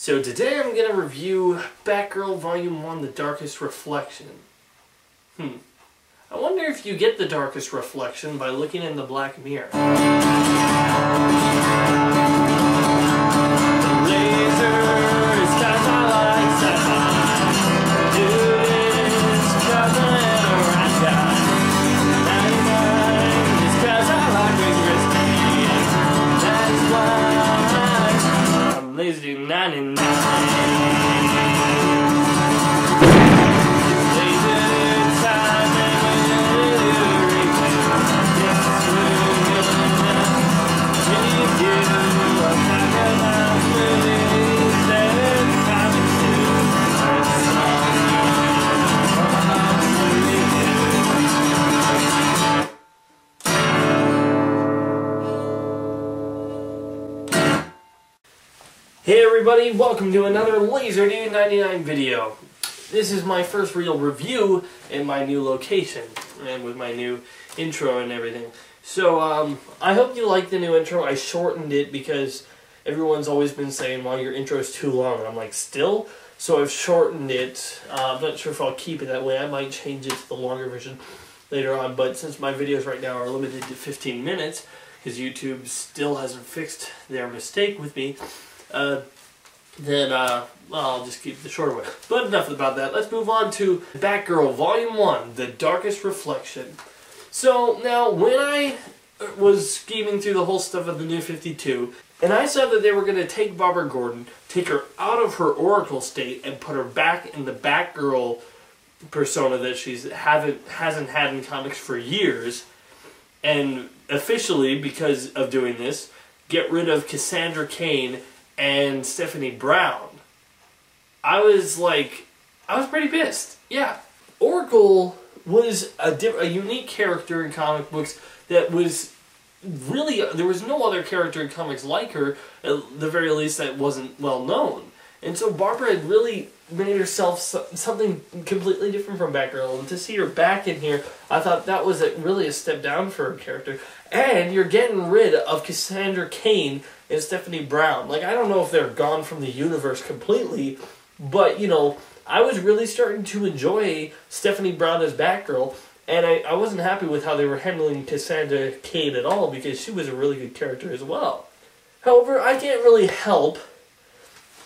So today I'm going to review Batgirl Volume 1, The Darkest Reflection. I wonder if you get the darkest reflection by looking in the black mirror. Lazy 99. Hey everybody, welcome to another Laser Dude 99 video. This is my first real review in my new location and with my new intro and everything. So I hope you like the new intro. I shortened it because everyone's always been saying, well, your intro is too long. And I'm like, still? So I've shortened it. I'm not sure if I'll keep it that way. I might change it to the longer version later on. But since my videos right now are limited to 15 minutes, because YouTube still hasn't fixed their mistake with me, well, I'll just keep the shorter way. But enough about that. Let's move on to Batgirl Volume 1, The Darkest Reflection. So, now, when I was scheming through the whole stuff of the New 52, and I saw that they were going to take Barbara Gordon, take her out of her Oracle state, and put her back in the Batgirl persona that she hasn't had in comics for years, and officially, because of doing this, get rid of Cassandra Cain and Stephanie Brown. I was pretty pissed. Yeah. Oracle was a unique character in comic books that was really, there was no other character in comics like her, at the very least that wasn't well known. And so Barbara had really made herself something completely different from Batgirl, and to see her back in here, I thought that was really a step down for her character. And you're getting rid of Cassandra Cain and Stephanie Brown. Like, I don't know if they're gone from the universe completely, but, you know, I was really starting to enjoy Stephanie Brown as Batgirl, and I wasn't happy with how they were handling Cassandra Cain at all, because she was a really good character as well. However, I can't really help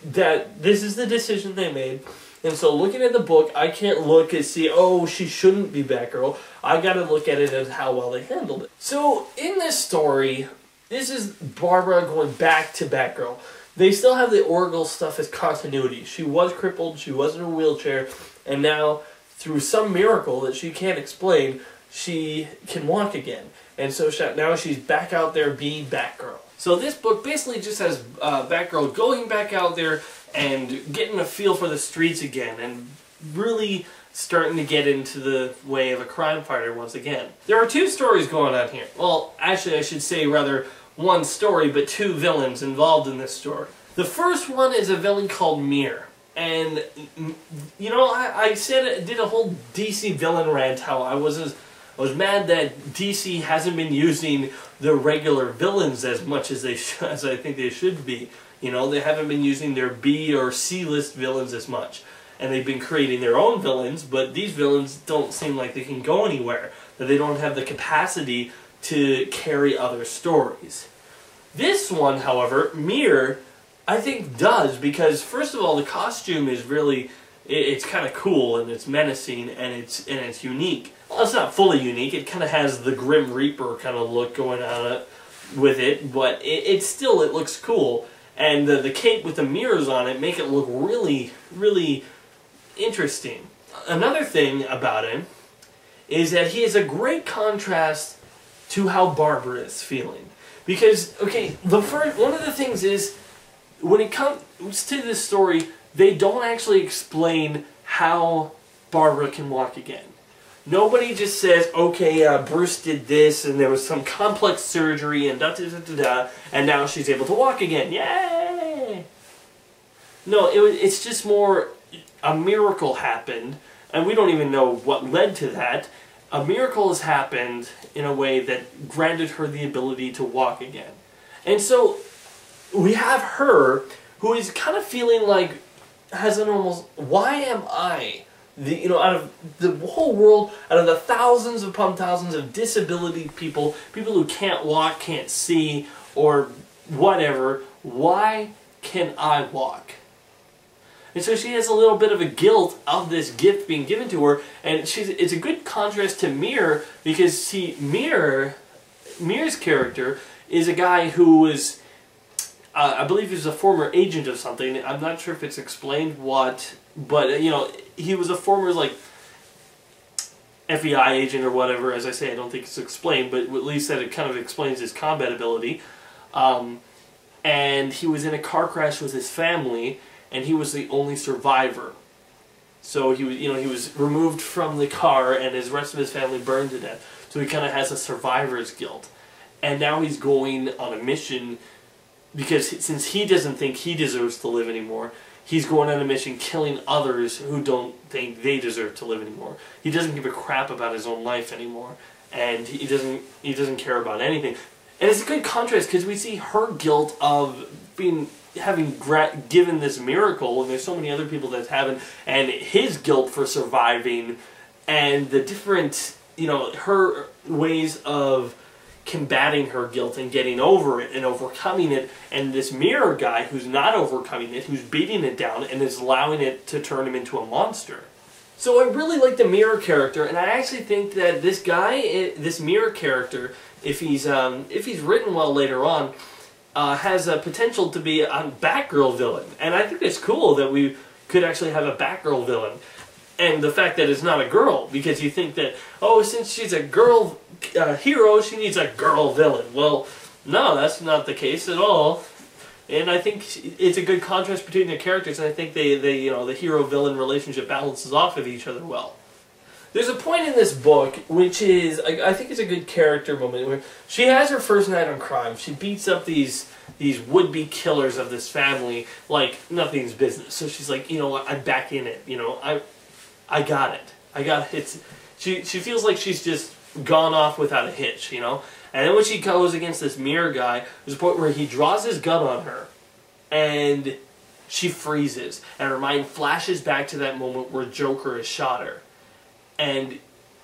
that this is the decision they made, and so looking at the book, I can't look and see, oh, she shouldn't be Batgirl. I gotta look at it as how well they handled it. So, in this story, this is Barbara going back to Batgirl. They still have the Oracle stuff as continuity. She was crippled, she was in a wheelchair, and now, through some miracle that she can't explain, she can walk again. And so now she's back out there being Batgirl. So this book basically just has Batgirl going back out there and getting a feel for the streets again, and really starting to get into the way of a crime fighter once again. There are two stories going on here. Well, actually I should say rather one story, but two villains involved in this story. The first one is a villain called Mir. And, you know, I did a whole DC villain rant, how I was mad that DC hasn't been using the regular villains as much as as I think they should be. You know, they haven't been using their B or C list villains as much. And they've been creating their own villains, but these villains don't seem like they can go anywhere. That they don't have the capacity to carry other stories. This one, however, Mir, I think does, because first of all, the costume is really, it's kind of cool and it's menacing and it's unique. Well, it's not fully unique. It kind of has the Grim Reaper kind of look going on with it, but it looks cool. And the cape with the mirrors on it make it look really, really interesting. Another thing about him is that he is a great contrast to how Barbara is feeling. Because, okay, one of the things is, when it comes to this story, they don't actually explain how Barbara can walk again. Nobody just says, okay, Bruce did this, and there was some complex surgery, and da-da-da-da-da, and now she's able to walk again. Yay! No, it's just more, a miracle happened, and we don't even know what led to that. A miracle has happened in a way that granted her the ability to walk again. And so, we have her, who is kind of feeling like, has an almost, why am I, out of the whole world, out of the thousands upon thousands of disability people who can't walk, can't see, or whatever, why can I walk? And so she has a little bit of a guilt of this gift being given to her, and it's a good contrast to Mir, because see, Mir's character is a guy who was, I believe he was a former agent of something. I'm not sure if it's explained what, but he was a former like FBI agent or whatever. As I say, I don't think it's explained, but at least that it kind of explains his combat ability. And he was in a car crash with his family, and he was the only survivor. So he was, he was removed from the car, and his rest of his family burned to death. So he kind of has a survivor's guilt, and now he's going on a mission. Because since he doesn't think he deserves to live anymore, he's going on a mission killing others who don't think they deserve to live anymore. He doesn't give a crap about his own life anymore, and he doesn't care about anything. And it's a good contrast because we see her guilt of having given this miracle, and there's so many other people that haven't, and his guilt for surviving, and the different her ways of combating her guilt and getting over it and overcoming it, and this mirror guy who's not overcoming it, who's beating it down and is allowing it to turn him into a monster. So I really like the mirror character, and I actually think that this guy, this mirror character, if he's written well later on, has a potential to be a Batgirl villain. And I think it's cool that we could actually have a Batgirl villain. And the fact that it's not a girl, because you think that, oh, since she's a girl hero, she needs a girl villain. Well, no, that's not the case at all. And I think it's a good contrast between the characters, and I think the hero-villain relationship balances off of each other well. There's a point in this book which is, I think it's a good character moment, where she has her first night on crime. She beats up these would-be killers of this family like nothing's business. So she's like, you know what, I'm back in it. I got it. She feels like she's just gone off without a hitch, And then when she goes against this mirror guy, there's a point where he draws his gun on her, and she freezes, and her mind flashes back to that moment where Joker has shot her. And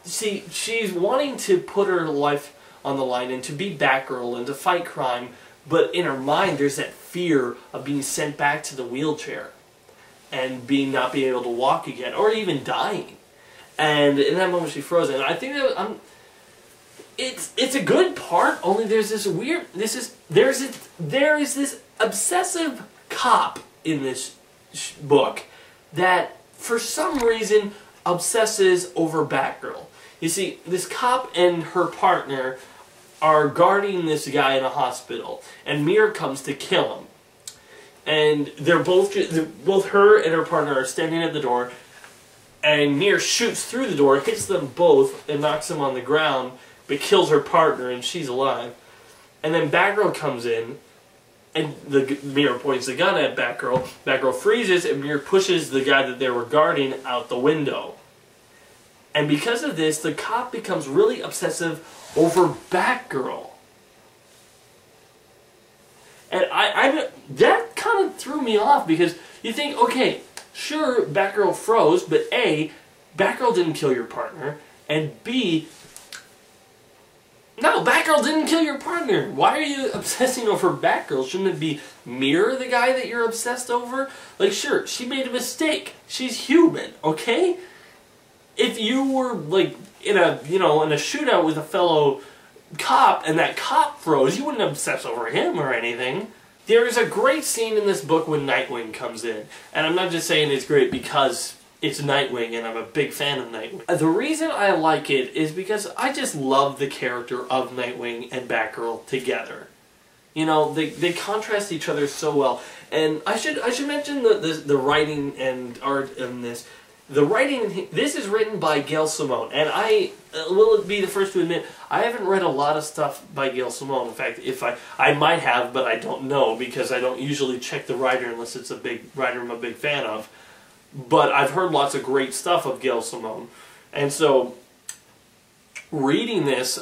see, she's wanting to put her life on the line and to be Batgirl and to fight crime, but in her mind there's that fear of being sent back to the wheelchair and not being able to walk again, or even dying. And in that moment she froze. And I think that it's a good part. Only there's this weird. There is this obsessive cop in this book that for some reason obsesses over Batgirl. You see, this cop and her partner are guarding this guy in a hospital, and Mir comes to kill him. And both her and her partner are standing at the door, and Mir shoots through the door, hits them both, and knocks them on the ground, but kills her partner, and she's alive. And then Batgirl comes in, and Mir points the gun at Batgirl. Batgirl freezes, and Mir pushes the guy that they were guarding out the window. And because of this, the cop becomes really obsessive over Batgirl. And that kind of threw me off, because you think, okay, sure, Batgirl froze, but A, Batgirl didn't kill your partner, and B, no, Batgirl didn't kill your partner. Why are you obsessing over Batgirl? Shouldn't it be Mir, the guy that you're obsessed over? Like, sure, she made a mistake. She's human, okay? If you were, like, in a shootout with a fellow cop, and that cop froze, you wouldn't obsess over him or anything. There is a great scene in this book when Nightwing comes in. And I'm not just saying it's great because it's Nightwing and I'm a big fan of Nightwing. The reason I like it is because I just love the character of Nightwing and Batgirl together. They contrast each other so well. And I should mention the writing and art in this. The writing, this is written by Gail Simone, and I will be the first to admit, I haven't read a lot of stuff by Gail Simone. In fact, I might have, but I don't know, because I don't usually check the writer unless it's a big writer I'm a big fan of. But I've heard lots of great stuff of Gail Simone. And so, reading this,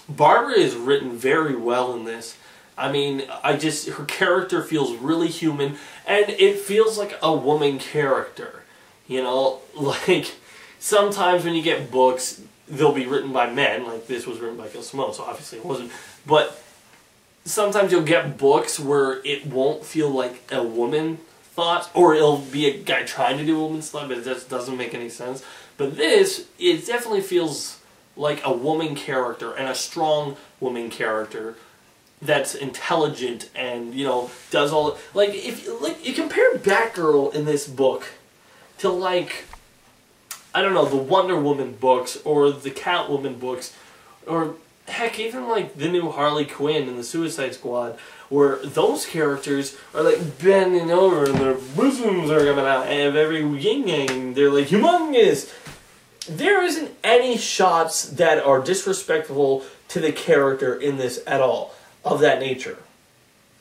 Barbra is written very well in this. I mean, her character feels really human, and it feels like a woman character. You know, like, sometimes when you get books, they'll be written by men, like this was written by Gil Simone, so obviously it wasn't, but sometimes you'll get books where it won't feel like a woman thought, or it'll be a guy trying to do a woman's thought, but it just doesn't make any sense. But this, it definitely feels like a woman character, and a strong woman character that's intelligent and, you know, does all, like, if you compare Batgirl in this book to, like, I don't know, the Wonder Woman books, or the Catwoman books, or heck, even like the new Harley Quinn and the Suicide Squad, where those characters are like bending over and their bosoms are coming out, and every yin-yang, they're like humongous. There isn't any shots that are disrespectful to the character in this at all, of that nature.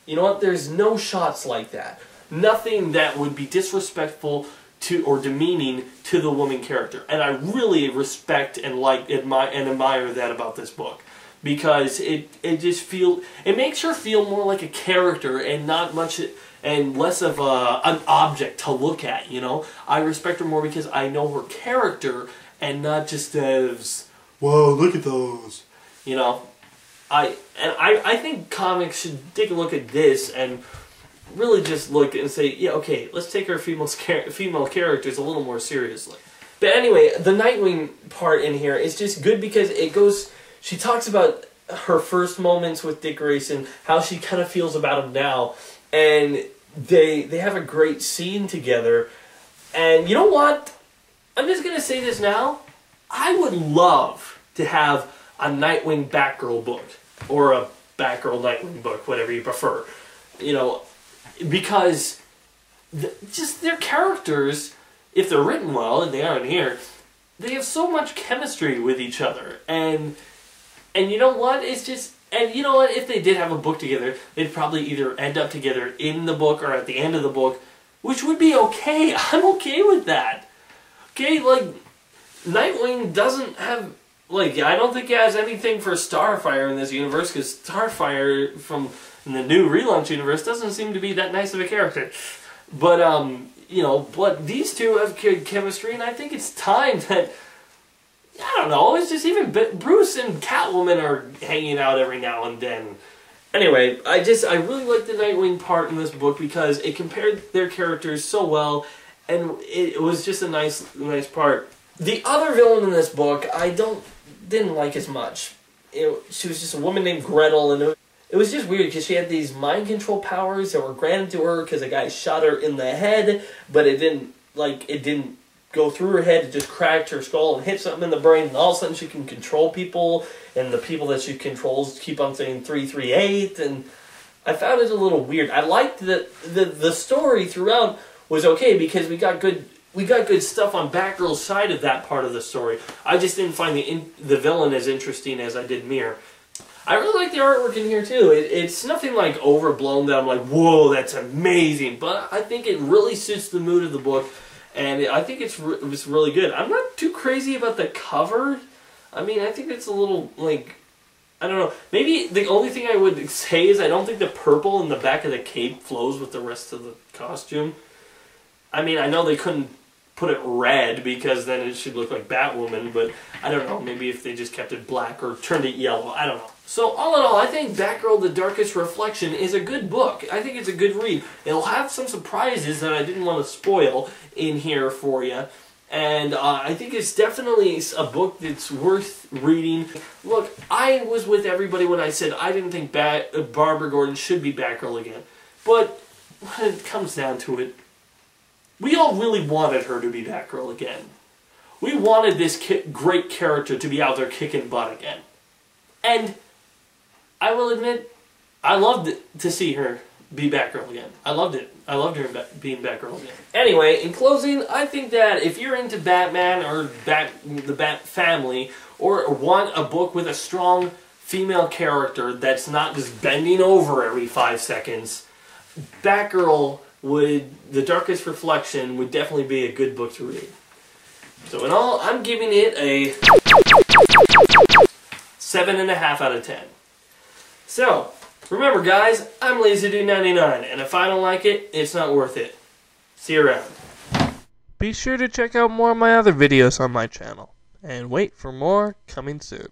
You know what? There's no shots like that. Nothing that would be disrespectful to or demeaning to the woman character. And I really respect and admire that about this book. Because it makes her feel more like a character and not much and less of an object to look at, you know? I respect her more because I know her character and not just as, whoa, look at those. You know? I think comics should take a look at this and really just look and say, yeah, okay, let's take our female characters a little more seriously. But anyway, the Nightwing part in here is just good because it goes, she talks about her first moments with Dick Grayson, how she kind of feels about him now, and they have a great scene together. And you know what? I'm just going to say this now. I would love to have a Nightwing Batgirl book, or a Batgirl Nightwing book, whatever you prefer. You know, because just their characters, if they're written well, and they are in here, they have so much chemistry with each other. And you know what? It's just, and you know what? If they did have a book together, they'd probably either end up together in the book or at the end of the book, which would be okay. I'm okay with that. Okay, like, Nightwing doesn't have, like, I don't think he has anything for Starfire in this universe, because Starfire from the new relaunch universe doesn't seem to be that nice of a character. But, you know, but these two have good chemistry, and I think it's time that, I don't know, it's just even Bruce and Catwoman are hanging out every now and then. Anyway, I really like the Nightwing part in this book because it compared their characters so well, and it was just a nice part. The other villain in this book, I didn't like as much. She was just a woman named Gretel, and it was just weird because she had these mind control powers that were granted to her because a guy shot her in the head, but it didn't go through her head. It just cracked her skull and hit something in the brain, and all of a sudden she can control people, and the people that she controls keep on saying 338, and I found it a little weird. I liked that the story throughout was okay because we got good stuff on Batgirl's side of that part of the story. I just didn't find the villain as interesting as I did Mir. I really like the artwork in here too. It's nothing like overblown that I'm like, whoa, that's amazing. But I think it really suits the mood of the book, and I think it's really good. I'm not too crazy about the cover. I mean, I think it's a little, like, I don't know. Maybe the only thing I would say is I don't think the purple in the back of the cape flows with the rest of the costume. I mean, I know they couldn't put it red because then it should look like Batwoman, but I don't know, maybe if they just kept it black or turned it yellow, I don't know. So all in all, I think Batgirl The Darkest Reflection is a good book. I think it's a good read. It'll have some surprises that I didn't want to spoil in here for you, and I think it's definitely a book that's worth reading. Look, I was with everybody when I said I didn't think Barbara Gordon should be Batgirl again, but when it comes down to it, we all really wanted her to be Batgirl again. We wanted this great character to be out there kicking butt again. And I will admit, I loved it to see her be Batgirl again. I loved it. I loved her being Batgirl again. Anyway, in closing, I think that if you're into Batman or the Bat family, or want a book with a strong female character that's not just bending over every 5 seconds, Batgirl The Darkest Reflection would definitely be a good book to read. So in all, I'm giving it a 7.5 out of 10. So, Remember guys, I'm LazyDude99, and if I don't like it, it's not worth it. See you around. Be sure to check out more of my other videos on my channel, and wait for more coming soon.